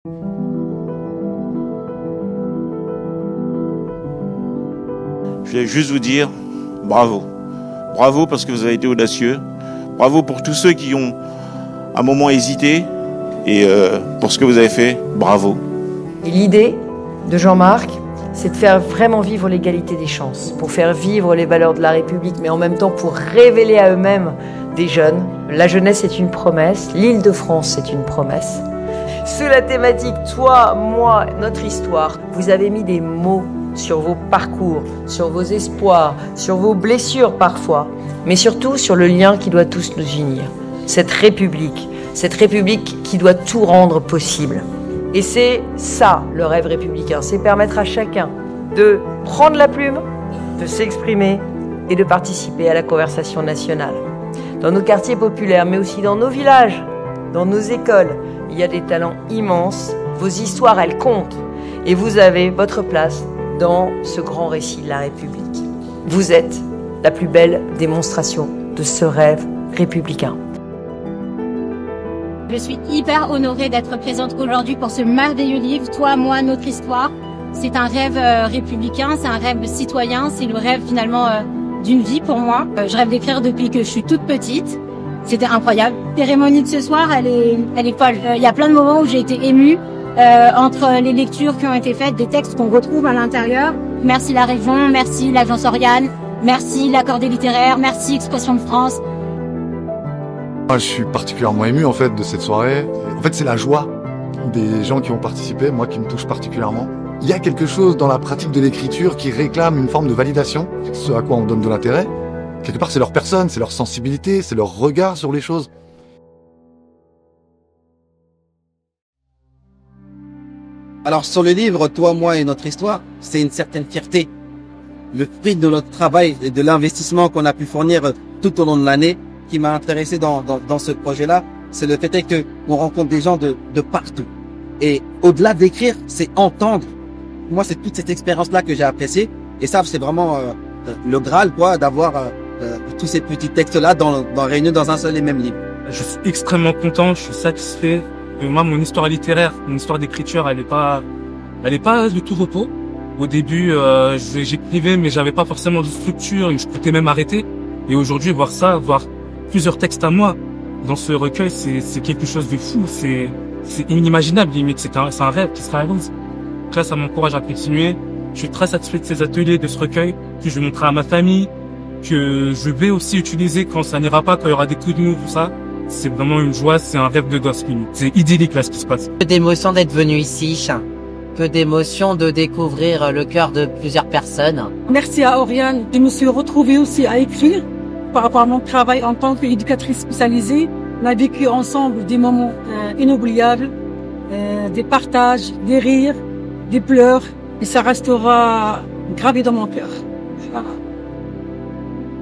Je vais juste vous dire bravo. Bravo parce que vous avez été audacieux. Bravo pour tous ceux qui ont un moment hésité. Et pour ce que vous avez fait, bravo. Et l'idée de Jean-Marc, c'est de faire vraiment vivre l'égalité des chances, pour faire vivre les valeurs de la République, mais en même temps pour révéler à eux-mêmes des jeunes. La jeunesse est une promesse, l'Île-de-France c'est une promesse. Sous la thématique « Toi, moi, notre histoire », vous avez mis des mots sur vos parcours, sur vos espoirs, sur vos blessures parfois, mais surtout sur le lien qui doit tous nous unir. Cette République qui doit tout rendre possible. Et c'est ça le rêve républicain, c'est permettre à chacun de prendre la plume, de s'exprimer et de participer à la conversation nationale. Dans nos quartiers populaires, mais aussi dans nos villages, dans nos écoles, il y a des talents immenses, vos histoires elles comptent et vous avez votre place dans ce grand récit de la République. Vous êtes la plus belle démonstration de ce rêve républicain. Je suis hyper honorée d'être présente aujourd'hui pour ce merveilleux livre, Toi, moi, notre histoire. C'est un rêve républicain, c'est un rêve citoyen, c'est le rêve finalement d'une vie pour moi. Je rêve d'écrire depuis que je suis toute petite. C'était incroyable. La cérémonie de ce soir, elle est folle. Il y a plein de moments où j'ai été émue entre les lectures qui ont été faites, des textes qu'on retrouve à l'intérieur. Merci la région, merci l'agence Oriane, merci l'Accordé littéraire, merci Expression de France. Moi, je suis particulièrement ému en fait de cette soirée. En fait, c'est la joie des gens qui ont participé, moi qui me touche particulièrement. Il y a quelque chose dans la pratique de l'écriture qui réclame une forme de validation, ce à quoi on donne de l'intérêt. Quelque part, c'est leur personne, c'est leur sensibilité, c'est leur regard sur les choses. Alors sur le livre Toi, moi et notre histoire, c'est une certaine fierté. Le fruit de notre travail et de l'investissement qu'on a pu fournir tout au long de l'année, qui m'a intéressé dans ce projet-là, c'est le fait que on rencontre des gens de partout. Et au-delà d'écrire, c'est entendre. Moi, c'est toute cette expérience-là que j'ai appréciée. Et ça, c'est vraiment le Graal, quoi, d'avoir tous ces petits textes-là réunis dans un seul et même livre. Je suis extrêmement content, je suis satisfait. Moi, mon histoire littéraire, mon histoire d'écriture, elle est pas de tout repos. Au début, j'écrivais, mais j'avais pas forcément de structure, je pouvais même arrêter. Et aujourd'hui, voir plusieurs textes à moi dans ce recueil, c'est quelque chose de fou, c'est inimaginable limite, c'est un rêve qui se réalise. Donc là, ça m'encourage à continuer. Je suis très satisfait de ces ateliers, de ce recueil, que je vais montrer à ma famille, que je vais aussi utiliser quand ça n'ira pas, quand il y aura des coups de mou, tout ça. C'est vraiment une joie, c'est un rêve de gosse limite. C'est idyllique là ce qui se passe. Peu d'émotion d'être venu ici, peu d'émotion de découvrir le cœur de plusieurs personnes. Merci à Oriane, je me suis retrouvée aussi à écrire. Par rapport à mon travail en tant qu'éducatrice spécialisée, on a vécu ensemble des moments inoubliables, des partages, des rires, des pleurs, et ça restera gravé dans mon cœur. Voilà.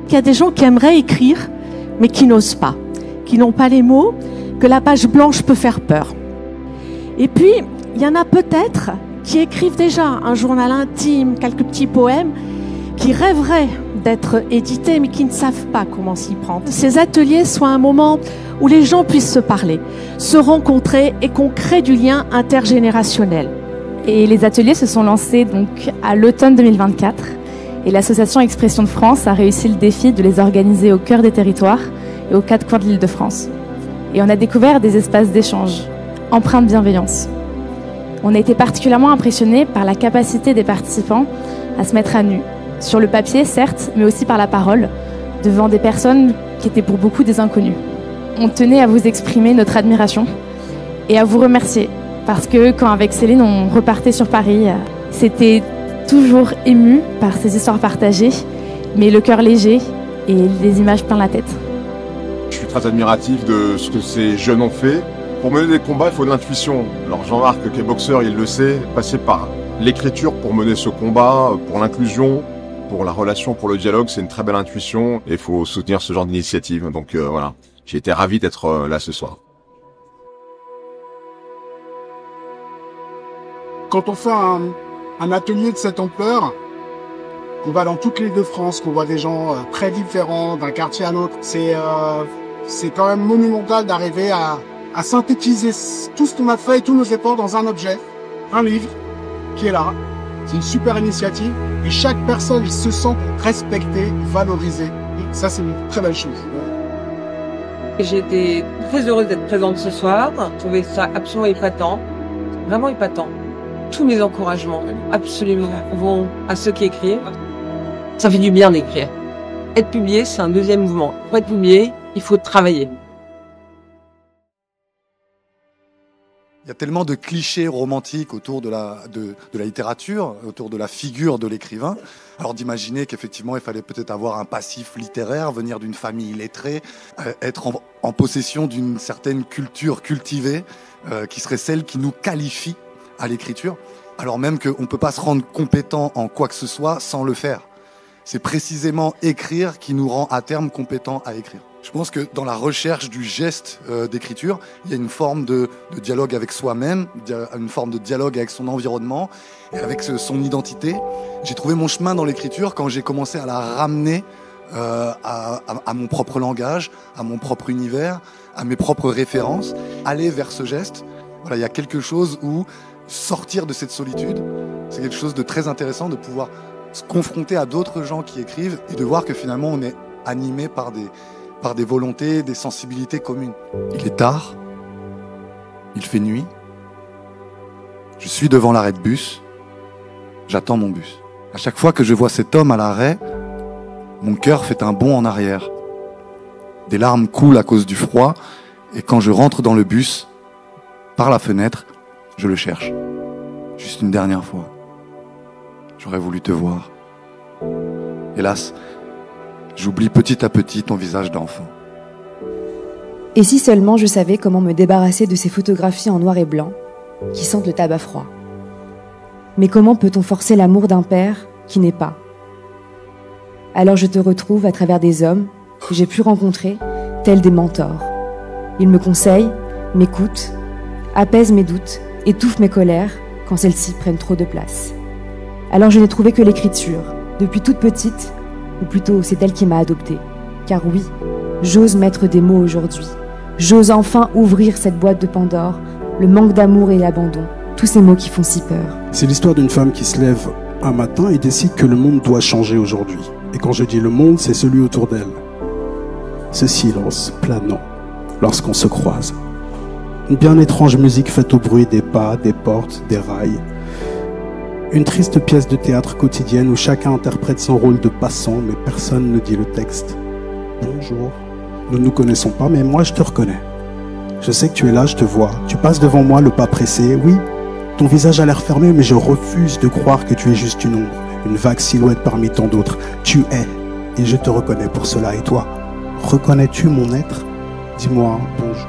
Il y a des gens qui aimeraient écrire, mais qui n'osent pas, qui n'ont pas les mots, que la page blanche peut faire peur. Et puis, il y en a peut-être qui écrivent déjà un journal intime, quelques petits poèmes, qui rêveraient d'être édités, mais qui ne savent pas comment s'y prendre. Ces ateliers soient un moment où les gens puissent se parler, se rencontrer et qu'on crée du lien intergénérationnel. Et les ateliers se sont lancés donc à l'automne 2024 et l'association Expression de France a réussi le défi de les organiser au cœur des territoires et aux quatre coins de l'Île-de-France. Et on a découvert des espaces d'échange, empreints de bienveillance. On a été particulièrement impressionnés par la capacité des participants à se mettre à nu, sur le papier certes, mais aussi par la parole, devant des personnes qui étaient pour beaucoup des inconnus. On tenait à vous exprimer notre admiration et à vous remercier, parce que quand avec Céline on repartait sur Paris, c'était toujours ému par ces histoires partagées, mais le cœur léger et les images plein la tête. Je suis très admiratif de ce que ces jeunes ont fait. Pour mener des combats, il faut de l'intuition. Alors Jean-Marc, qui est boxeur, il le sait, passer par l'écriture pour mener ce combat, pour l'inclusion, pour la relation, pour le dialogue, c'est une très belle intuition et il faut soutenir ce genre d'initiative. Donc voilà, j'ai été ravi d'être là ce soir. Quand on fait un atelier de cette ampleur, qu'on va dans toutes les Île-de-France, qu'on voit des gens très différents d'un quartier à l'autre, c'est quand même monumental d'arriver à à synthétiser tout ce qu'on a fait et tous nos efforts dans un objet, un livre, qui est là. C'est une super initiative et chaque personne il se sent respectée, valorisée. Et ça, c'est une très belle chose. J'ai été très heureuse d'être présente ce soir. J'ai trouvé ça absolument épatant. Vraiment épatant. Tous mes encouragements, absolument, vont à ceux qui écrivent. Ça fait du bien d'écrire. Être publié, c'est un deuxième mouvement. Pour être publié, il faut travailler. Il y a tellement de clichés romantiques autour de la littérature, autour de la figure de l'écrivain. Alors d'imaginer qu'effectivement, il fallait peut-être avoir un passif littéraire, venir d'une famille illettrée, être en possession d'une certaine culture cultivée, qui serait celle qui nous qualifie à l'écriture, alors même qu'on ne peut pas se rendre compétent en quoi que ce soit sans le faire. C'est précisément écrire qui nous rend à terme compétents à écrire. Je pense que dans la recherche du geste d'écriture, il y a une forme de dialogue avec soi-même, une forme de dialogue avec son environnement et avec son identité. J'ai trouvé mon chemin dans l'écriture quand j'ai commencé à la ramener à mon propre langage, à mon propre univers, à mes propres références, aller vers ce geste. Voilà, il y a quelque chose où sortir de cette solitude, c'est quelque chose de très intéressant de pouvoir se confronter à d'autres gens qui écrivent et de voir que finalement on est animé par des volontés, des sensibilités communes. Il est tard, il fait nuit, je suis devant l'arrêt de bus, j'attends mon bus. À chaque fois que je vois cet homme à l'arrêt, mon cœur fait un bond en arrière. Des larmes coulent à cause du froid et quand je rentre dans le bus, par la fenêtre, je le cherche. Juste une dernière fois. J'aurais voulu te voir. Hélas, j'oublie petit à petit ton visage d'enfant. Et si seulement je savais comment me débarrasser de ces photographies en noir et blanc qui sentent le tabac froid. Mais comment peut-on forcer l'amour d'un père qui n'est pas? Alors je te retrouve à travers des hommes que j'ai pu rencontrer, tels des mentors. Ils me conseillent, m'écoutent, apaisent mes doutes, étouffent mes colères quand celles-ci prennent trop de place. Alors je n'ai trouvé que l'écriture, depuis toute petite, ou plutôt c'est elle qui m'a adoptée. Car oui, j'ose mettre des mots aujourd'hui. J'ose enfin ouvrir cette boîte de Pandore, le manque d'amour et l'abandon, tous ces mots qui font si peur. C'est l'histoire d'une femme qui se lève un matin et décide que le monde doit changer aujourd'hui. Et quand je dis le monde, c'est celui autour d'elle. Ce silence planant lorsqu'on se croise. Une bien étrange musique faite au bruit des pas, des portes, des rails. Une triste pièce de théâtre quotidienne où chacun interprète son rôle de passant, mais personne ne dit le texte. Bonjour. Nous ne nous connaissons pas, mais moi je te reconnais. Je sais que tu es là, je te vois. Tu passes devant moi, le pas pressé. Oui, ton visage a l'air fermé, mais je refuse de croire que tu es juste une ombre, une vague silhouette parmi tant d'autres. Tu es, et je te reconnais pour cela. Et toi, reconnais-tu mon être? Dis-moi bonjour.